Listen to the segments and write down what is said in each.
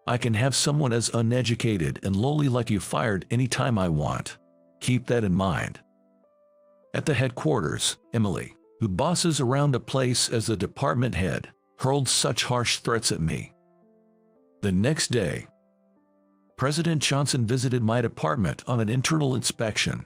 I can have someone as uneducated and lowly like you fired anytime I want. Keep that in mind. At the headquarters, Emily, who bosses around a place as the department head, hurled such harsh threats at me. The next day, President Johnson visited my department on an internal inspection.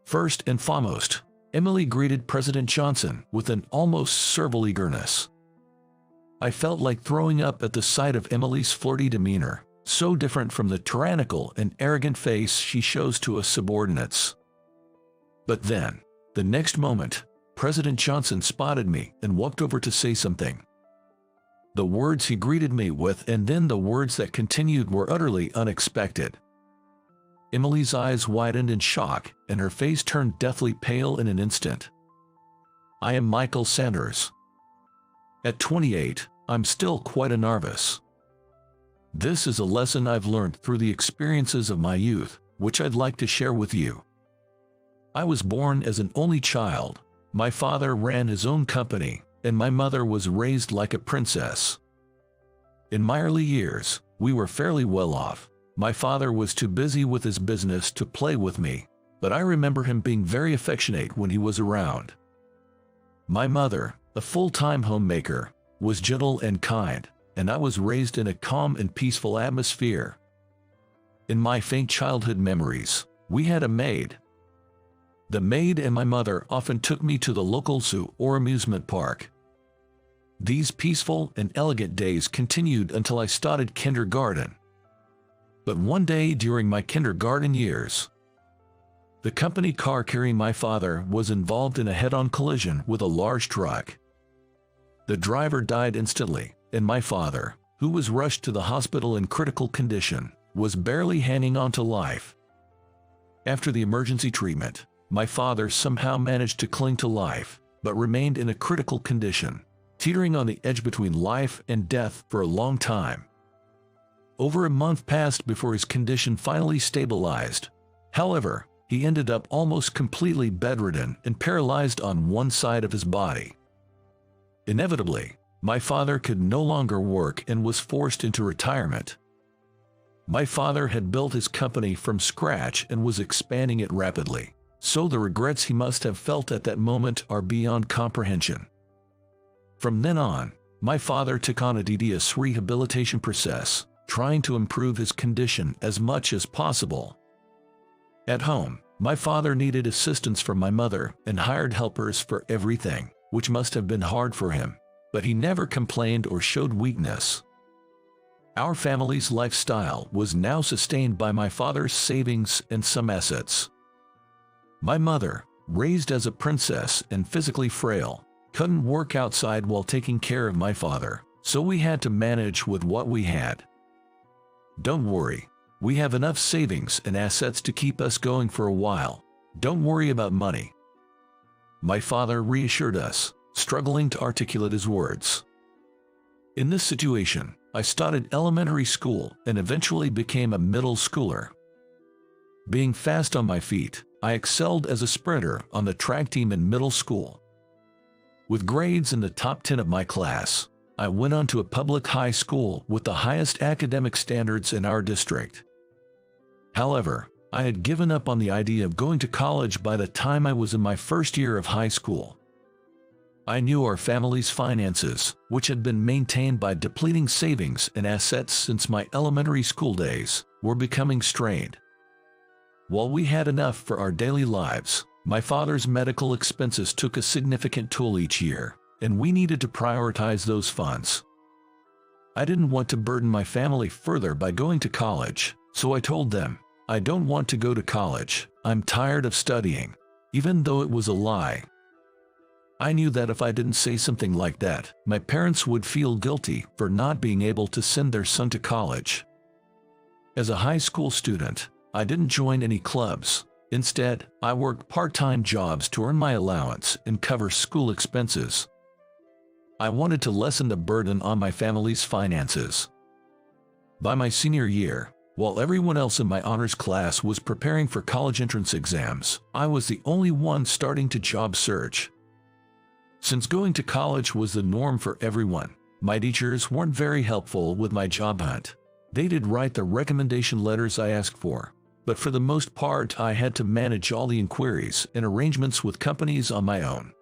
First and foremost, Emily greeted President Johnson with an almost servile eagerness. I felt like throwing up at the sight of Emily's flirty demeanor, so different from the tyrannical and arrogant face she shows to us subordinates. But then, the next moment, President Johnson spotted me and walked over to say something. The words he greeted me with and then the words that continued were utterly unexpected. Emily's eyes widened in shock and her face turned deathly pale in an instant. I am Michael Sanders. At 28, I'm still quite a novice. This is a lesson I've learned through the experiences of my youth, which I'd like to share with you. I was born as an only child. My father ran his own company, and my mother was raised like a princess. In my early years, we were fairly well off. My father was too busy with his business to play with me, but I remember him being very affectionate when he was around. My mother, a full-time homemaker, was gentle and kind, and I was raised in a calm and peaceful atmosphere. In my faint childhood memories, we had a maid. The maid and my mother often took me to the local zoo or amusement park. These peaceful and elegant days continued until I started kindergarten. But one day during my kindergarten years, the company car carrying my father was involved in a head-on collision with a large truck. The driver died instantly, and my father, who was rushed to the hospital in critical condition, was barely hanging on to life. After the emergency treatment, my father somehow managed to cling to life, but remained in a critical condition, teetering on the edge between life and death for a long time. Over a month passed before his condition finally stabilized. However, he ended up almost completely bedridden and paralyzed on one side of his body. Inevitably, my father could no longer work and was forced into retirement. My father had built his company from scratch and was expanding it rapidly, so the regrets he must have felt at that moment are beyond comprehension. From then on, my father took on a tedious rehabilitation process, trying to improve his condition as much as possible. At home, my father needed assistance from my mother and hired helpers for everything, which must have been hard for him, but he never complained or showed weakness. Our family's lifestyle was now sustained by my father's savings and some assets. My mother, raised as a princess and physically frail, couldn't work outside while taking care of my father, so we had to manage with what we had. Don't worry, we have enough savings and assets to keep us going for a while. Don't worry about money. My father reassured us, struggling to articulate his words. In this situation, I started elementary school and eventually became a middle schooler. Being fast on my feet, I excelled as a sprinter on the track team in middle school. With grades in the top 10 of my class, I went on to a public high school with the highest academic standards in our district. However, I had given up on the idea of going to college by the time I was in my first year of high school. I knew our family's finances, which had been maintained by depleting savings and assets since my elementary school days, were becoming strained. While we had enough for our daily lives, my father's medical expenses took a significant toll each year, and we needed to prioritize those funds. I didn't want to burden my family further by going to college, so I told them, I don't want to go to college, I'm tired of studying, even though it was a lie. I knew that if I didn't say something like that, my parents would feel guilty for not being able to send their son to college. As a high school student, I didn't join any clubs. Instead, I worked part-time jobs to earn my allowance and cover school expenses. I wanted to lessen the burden on my family's finances. By my senior year, while everyone else in my honors class was preparing for college entrance exams, I was the only one starting to job search. Since going to college was the norm for everyone, my teachers weren't very helpful with my job hunt, They did write the recommendation letters I asked for, but for the most part I had to manage all the inquiries and arrangements with companies on my own.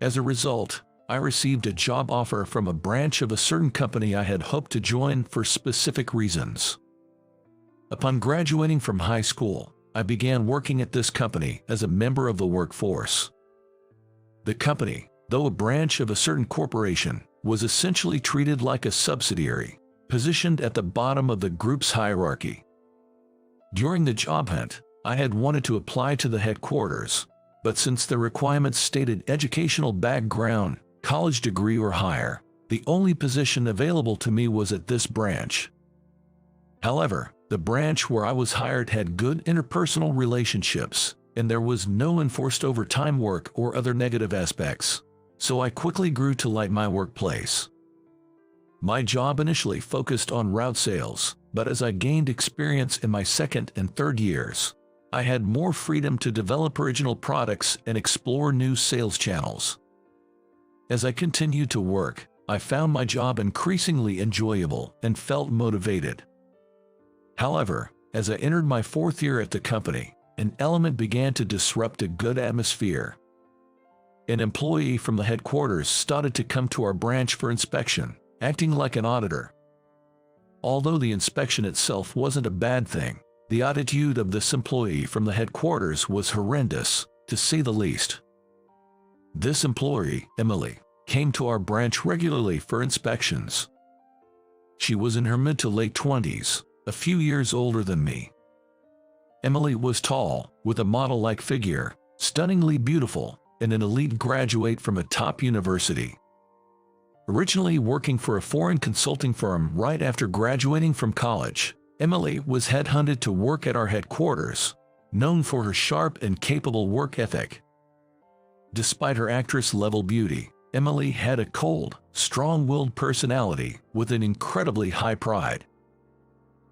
As a result, I received a job offer from a branch of a certain company I had hoped to join for specific reasons. Upon graduating from high school, I began working at this company as a member of the workforce. The company, though a branch of a certain corporation, was essentially treated like a subsidiary, positioned at the bottom of the group's hierarchy. During the job hunt, I had wanted to apply to the headquarters, but since the requirements stated educational background, college degree or higher, the only position available to me was at this branch. However, the branch where I was hired had good interpersonal relationships, and there was no enforced overtime work or other negative aspects, so I quickly grew to like my workplace. My job initially focused on route sales, but as I gained experience in my second and third years, I had more freedom to develop original products and explore new sales channels. As I continued to work, I found my job increasingly enjoyable and felt motivated. However, as I entered my fourth year at the company, an element began to disrupt a good atmosphere. An employee from the headquarters started to come to our branch for inspection, acting like an auditor. Although the inspection itself wasn't a bad thing, the attitude of this employee from the headquarters was horrendous, to say the least. This employee, Emily, came to our branch regularly for inspections. She was in her mid to late 20s, a few years older than me. Emily was tall, with a model-like figure, stunningly beautiful, and an elite graduate from a top university. Originally working for a foreign consulting firm right after graduating from college, Emily was headhunted to work at our headquarters, known for her sharp and capable work ethic. Despite her actress-level beauty, Emily had a cold, strong-willed personality with an incredibly high pride.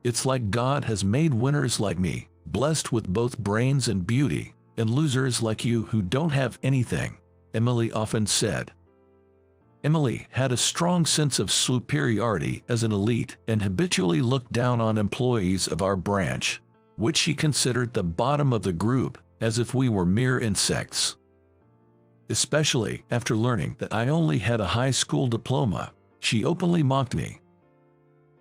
It's like God has made winners like me, blessed with both brains and beauty, and losers like you who don't have anything, Emily often said. Emily had a strong sense of superiority as an elite and habitually looked down on employees of our branch, which she considered the bottom of the group, as if we were mere insects. Especially after learning that I only had a high school diploma, she openly mocked me.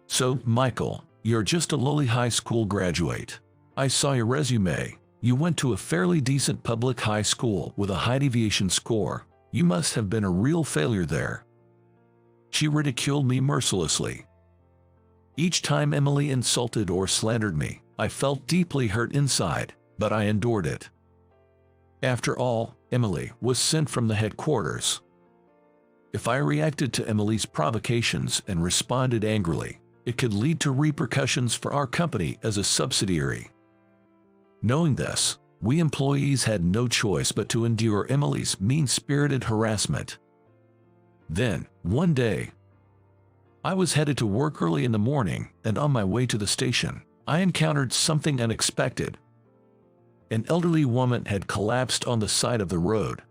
"So, Michael, you're just a lowly high school graduate. I saw your resume. You went to a fairly decent public high school with a high deviation score. You must have been a real failure there." She ridiculed me mercilessly. Each time Emily insulted or slandered me, I felt deeply hurt inside, but I endured it. After all, Emily was sent from the headquarters. If I reacted to Emily's provocations and responded angrily, it could lead to repercussions for our company as a subsidiary. Knowing this, we employees had no choice but to endure Emily's mean-spirited harassment. Then, one day, I was headed to work early in the morning, and on my way to the station, I encountered something unexpected. An elderly woman had collapsed on the side of the road.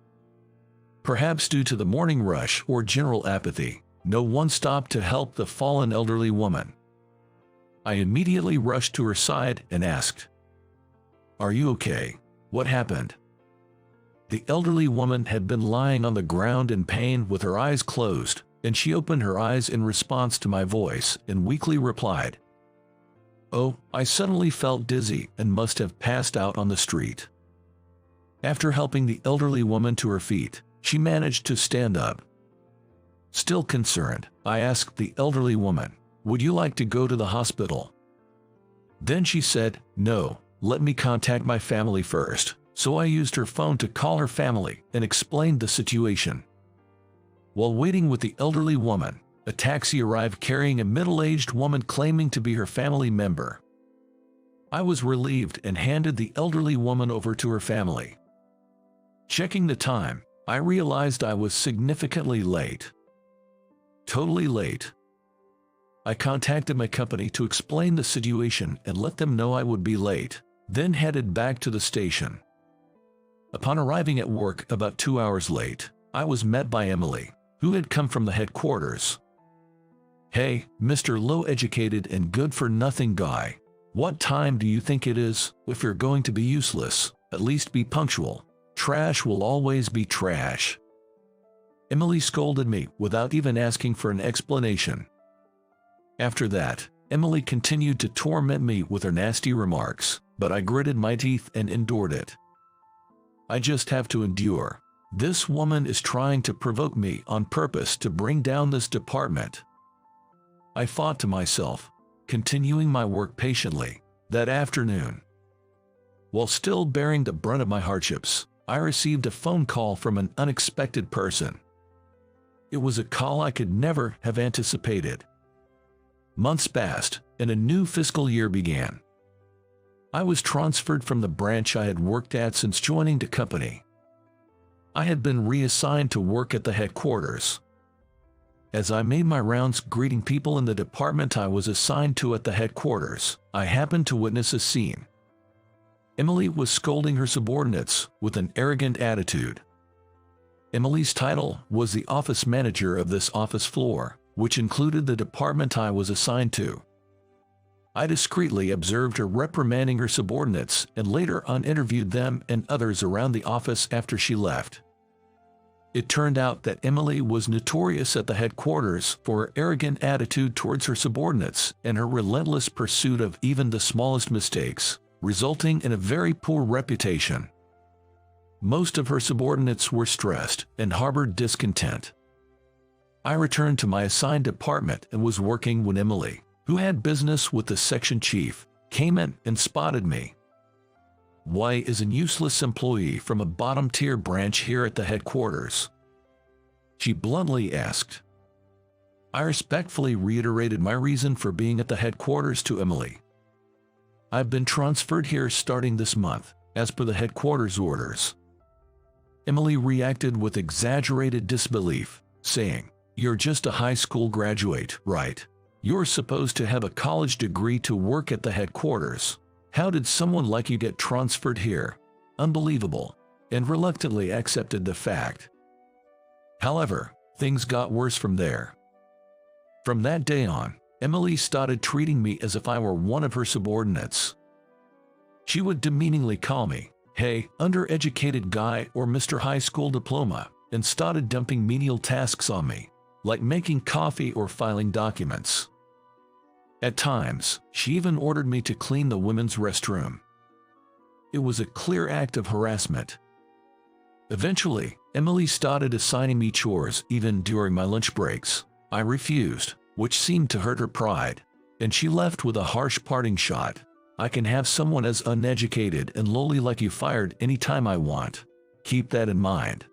Perhaps due to the morning rush or general apathy, no one stopped to help the fallen elderly woman. I immediately rushed to her side and asked, "Are you okay? What happened?" The elderly woman had been lying on the ground in pain with her eyes closed, and she opened her eyes in response to my voice and weakly replied, "Oh, I suddenly felt dizzy and must have passed out on the street." After helping the elderly woman to her feet, she managed to stand up. Still concerned, I asked the elderly woman, "Would you like to go to the hospital?" Then she said, "No, let me contact my family first." So I used her phone to call her family and explained the situation. While waiting with the elderly woman, a taxi arrived carrying a middle-aged woman claiming to be her family member. I was relieved and handed the elderly woman over to her family. Checking the time, I realized I was significantly late. Totally late. I contacted my company to explain the situation and let them know I would be late, then headed back to the station. Upon arriving at work about 2 hours late, I was met by Emily, who had come from the headquarters. "Hey, Mr. Low-educated and good-for-nothing guy. What time do you think it is? If you're going to be useless, at least be punctual. Trash will always be trash." Emily scolded me without even asking for an explanation. After that, Emily continued to torment me with her nasty remarks, but I gritted my teeth and endured it. I just have to endure. This woman is trying to provoke me on purpose to bring down this department. I thought to myself, continuing my work patiently. That afternoon, while still bearing the brunt of my hardships, I received a phone call from an unexpected person. It was a call I could never have anticipated. Months passed, and a new fiscal year began. I was transferred from the branch I had worked at since joining the company. I had been reassigned to work at the headquarters. As I made my rounds greeting people in the department I was assigned to at the headquarters, I happened to witness a scene. Emily was scolding her subordinates with an arrogant attitude. Emily's title was the office manager of this office floor, which included the department I was assigned to. I discreetly observed her reprimanding her subordinates and later on interviewed them and others around the office after she left. It turned out that Emily was notorious at the headquarters for her arrogant attitude towards her subordinates and her relentless pursuit of even the smallest mistakes, resulting in a very poor reputation. Most of her subordinates were stressed and harbored discontent. I returned to my assigned department and was working when Emily, who had business with the section chief, came in and spotted me. "Why is a useless employee from a bottom-tier branch here at the headquarters?" she bluntly asked. I respectfully reiterated my reason for being at the headquarters to Emily. "I've been transferred here starting this month, as per the headquarters orders." Emily reacted with exaggerated disbelief, saying, "You're just a high school graduate, right? You're supposed to have a college degree to work at the headquarters. How did someone like you get transferred here? Unbelievable," and reluctantly accepted the fact. However, things got worse from there. From that day on, Emily started treating me as if I were one of her subordinates. She would demeaningly call me, "Hey, undereducated guy," or "Mr. High School Diploma," and started dumping menial tasks on me, like making coffee or filing documents. At times, she even ordered me to clean the women's restroom. It was a clear act of harassment. Eventually, Emily started assigning me chores even during my lunch breaks. I refused, which seemed to hurt her pride, and she left with a harsh parting shot. "I can have someone as uneducated and lowly like you fired anytime I want. Keep that in mind."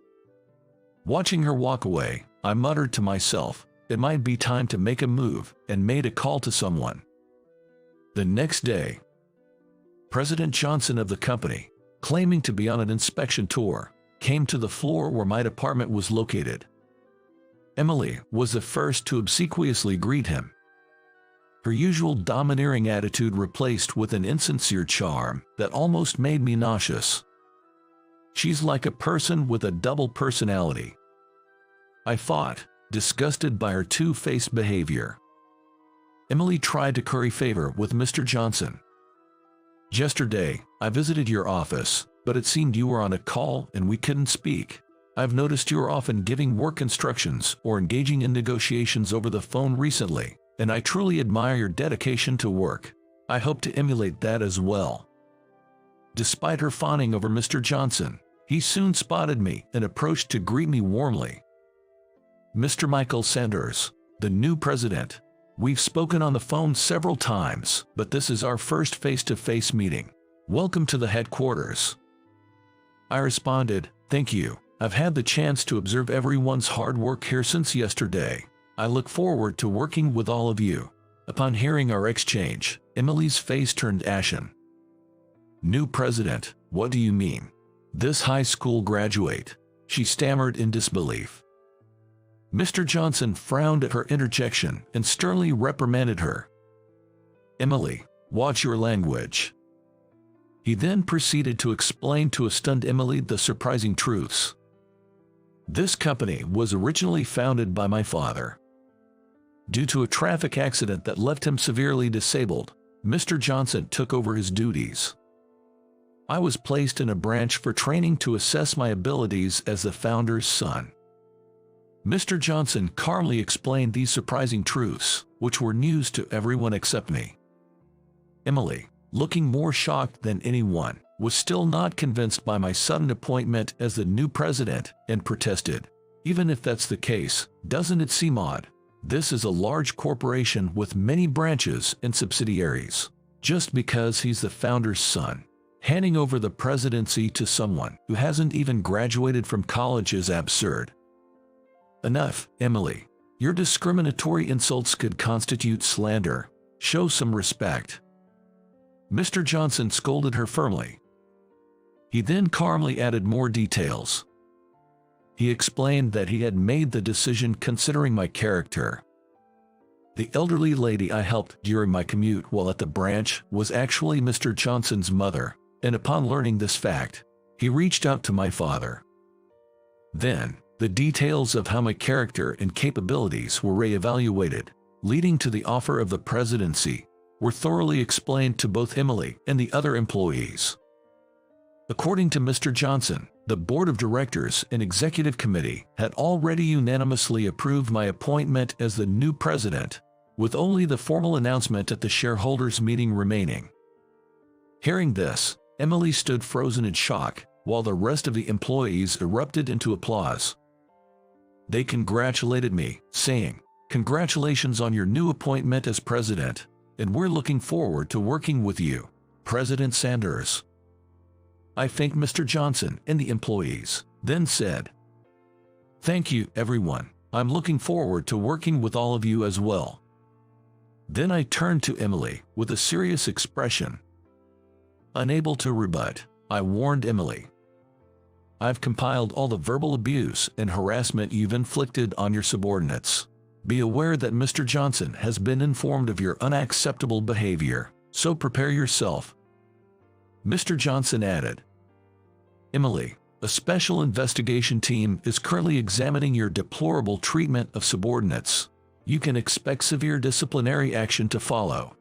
Watching her walk away, I muttered to myself, it might be time to make a move, and made a call to someone. The next day, President Johnson of the company, claiming to be on an inspection tour, came to the floor where my department was located. Emily was the first to obsequiously greet him. Her usual domineering attitude replaced with an insincere charm that almost made me nauseous. "She's like a person with a double personality," I thought, disgusted by her two-faced behavior. Emily tried to curry favor with Mr. Johnson. "Yesterday, I visited your office, but it seemed you were on a call and we couldn't speak. I've noticed you are often giving work instructions or engaging in negotiations over the phone recently, and I truly admire your dedication to work. I hope to emulate that as well." Despite her fawning over Mr. Johnson, he soon spotted me and approached to greet me warmly. "Mr. Michael Sanders, the new president. We've spoken on the phone several times, but this is our first face-to-face meeting. Welcome to the headquarters." I responded, "Thank you. I've had the chance to observe everyone's hard work here since yesterday. I look forward to working with all of you." Upon hearing our exchange, Emily's face turned ashen. "New president, what do you mean? This high school graduate?" she stammered in disbelief. Mr. Johnson frowned at her interjection and sternly reprimanded her. "Emily, watch your language." He then proceeded to explain to a stunned Emily the surprising truths. This company was originally founded by my father. Due to a traffic accident that left him severely disabled, Mr. Johnson took over his duties. I was placed in a branch for training to assess my abilities as the founder's son. Mr. Johnson calmly explained these surprising truths, which were news to everyone except me. Emily, looking more shocked than anyone, was still not convinced by my sudden appointment as the new president and protested. Even if that's the case, doesn't it seem odd? This is a large corporation with many branches and subsidiaries. Just because he's the founder's son, handing over the presidency to someone who hasn't even graduated from college is absurd. Enough, Emily. Your discriminatory insults could constitute slander. Show some respect. Mr. Johnson scolded her firmly. He then calmly added more details. He explained that he had made the decision considering my character. The elderly lady I helped during my commute while at the branch was actually Mr. Johnson's mother, and upon learning this fact, he reached out to my father. Then, the details of how my character and capabilities were re-evaluated, leading to the offer of the presidency, were thoroughly explained to both Emily and the other employees. According to Mr. Johnson, the board of directors and executive committee had already unanimously approved my appointment as the new president, with only the formal announcement at the shareholders' meeting remaining. Hearing this, Emily stood frozen in shock, while the rest of the employees erupted into applause. They congratulated me, saying, "Congratulations on your new appointment as president, and we're looking forward to working with you, President Sanders." I thanked Mr. Johnson and the employees, then said, "Thank you, everyone. I'm looking forward to working with all of you as well." Then I turned to Emily with a serious expression. Unable to rebut, I warned Emily, "I've compiled all the verbal abuse and harassment you've inflicted on your subordinates. Be aware that Mr. Johnson has been informed of your unacceptable behavior, so prepare yourself." Mr. Johnson added, "Emily, a special investigation team is currently examining your deplorable treatment of subordinates. You can expect severe disciplinary action to follow."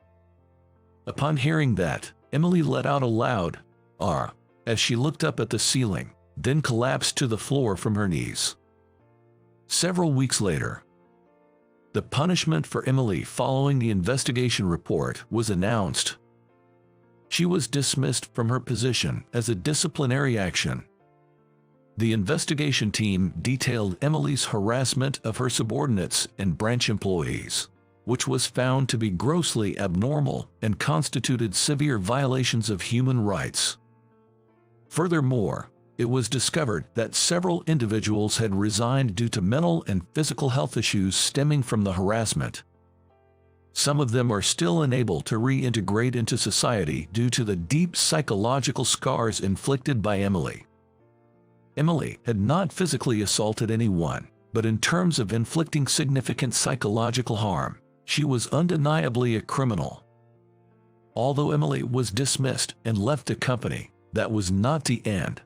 Upon hearing that, Emily let out a loud "ah" as she looked up at the ceiling, then collapsed to the floor from her knees. Several weeks later, the punishment for Emily following the investigation report was announced. She was dismissed from her position as a disciplinary action. The investigation team detailed Emily's harassment of her subordinates and branch employees, which was found to be grossly abnormal and constituted severe violations of human rights. Furthermore, it was discovered that several individuals had resigned due to mental and physical health issues stemming from the harassment. Some of them are still unable to reintegrate into society due to the deep psychological scars inflicted by Emily. Emily had not physically assaulted anyone, but in terms of inflicting significant psychological harm, she was undeniably a criminal. Although Emily was dismissed and left the company, that was not the end.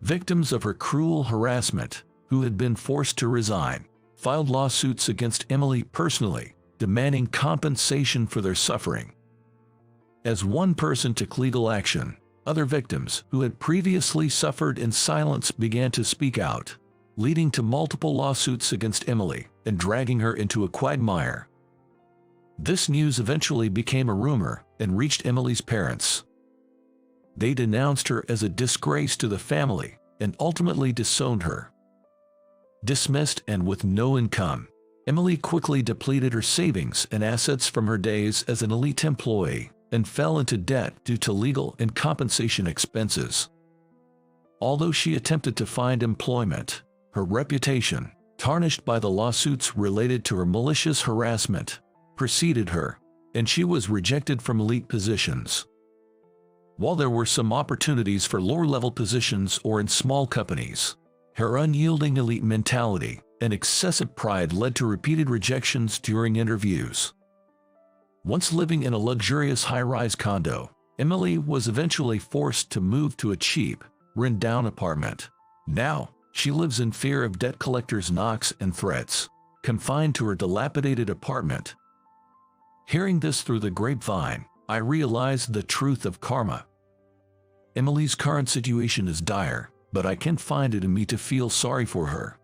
Victims of her cruel harassment, who had been forced to resign, filed lawsuits against Emily personally, demanding compensation for their suffering. As one person took legal action, other victims who had previously suffered in silence began to speak out, leading to multiple lawsuits against Emily and dragging her into a quagmire. This news eventually became a rumor and reached Emily's parents. They denounced her as a disgrace to the family and ultimately disowned her. Dismissed and with no income, Emily quickly depleted her savings and assets from her days as an elite employee and fell into debt due to legal and compensation expenses. Although she attempted to find employment, her reputation, tarnished by the lawsuits related to her malicious harassment, preceded her, and she was rejected from elite positions. While there were some opportunities for lower-level positions or in small companies, her unyielding elite mentality and excessive pride led to repeated rejections during interviews. Once living in a luxurious high-rise condo, Emily was eventually forced to move to a cheap, run-down apartment. Now, she lives in fear of debt collectors' knocks and threats. confined to her dilapidated apartment. Hearing this through the grapevine, I realized the truth of karma. Emily's current situation is dire, but I can't find it in me to feel sorry for her.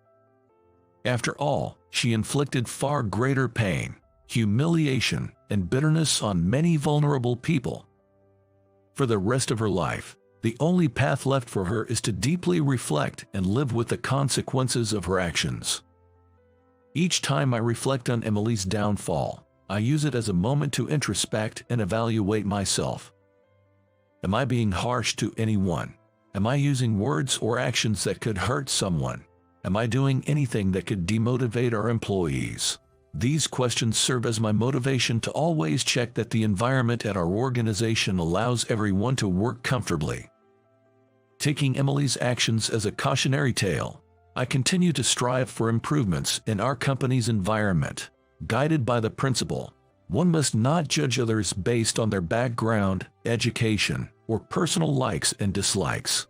After all, she inflicted far greater pain, humiliation, and bitterness on many vulnerable people. For the rest of her life, the only path left for her is to deeply reflect and live with the consequences of her actions. Each time I reflect on Emily's downfall, I use it as a moment to introspect and evaluate myself. Am I being harsh to anyone? Am I using words or actions that could hurt someone? Am I doing anything that could demotivate our employees? These questions serve as my motivation to always check that the environment at our organization allows everyone to work comfortably. Taking Emily's actions as a cautionary tale, I continue to strive for improvements in our company's environment, guided by the principle, one must not judge others based on their background, education, or personal likes and dislikes.